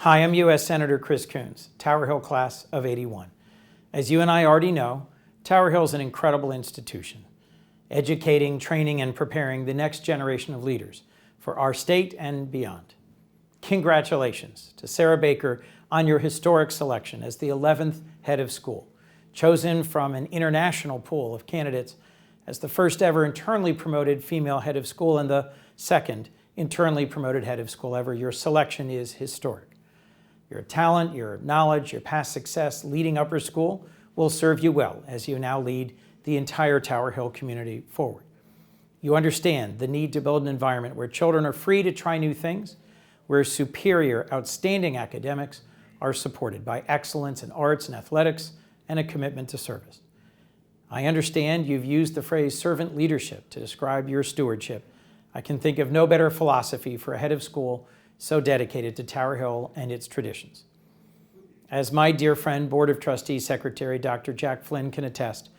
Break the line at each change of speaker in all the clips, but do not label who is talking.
Hi, I'm U.S. Senator Chris Coons, Tower Hill class of '81. As you and I already know, Tower Hill is an incredible institution, educating, training, and preparing the next generation of leaders for our state and beyond. Congratulations to Sarah Baker on your historic selection as the 11th head of school, chosen from an international pool of candidates as the first ever internally promoted female head of school and the second internally promoted head of school ever. Your selection is historic. Your talent, your knowledge, your past success leading upper school will serve you well as you now lead the entire Tower Hill community forward. You understand the need to build an environment where children are free to try new things, where superior, outstanding academics are supported by excellence in arts and athletics and a commitment to service. I understand you've used the phrase servant leadership to describe your stewardship. I can think of no better philosophy for a head of school so dedicated to Tower Hill and its traditions. As my dear friend, Board of Trustees Secretary Dr. Jack Flynn can attest,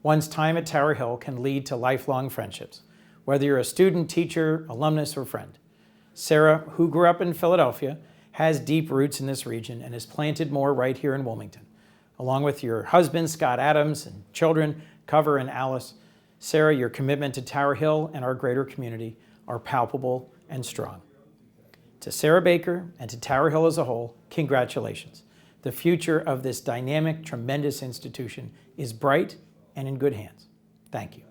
one's time at Tower Hill can lead to lifelong friendships, whether you're a student, teacher, alumnus, or friend. Sarah, who grew up in Philadelphia, has deep roots in this region and has planted more right here in Wilmington. Along with your husband, Scott Adams, and children, Cover and Alice, Sarah, your commitment to Tower Hill and our greater community are palpable and strong. To Sarah Baker and to Tower Hill as a whole, congratulations. The future of this dynamic, tremendous institution is bright and in good hands. Thank you.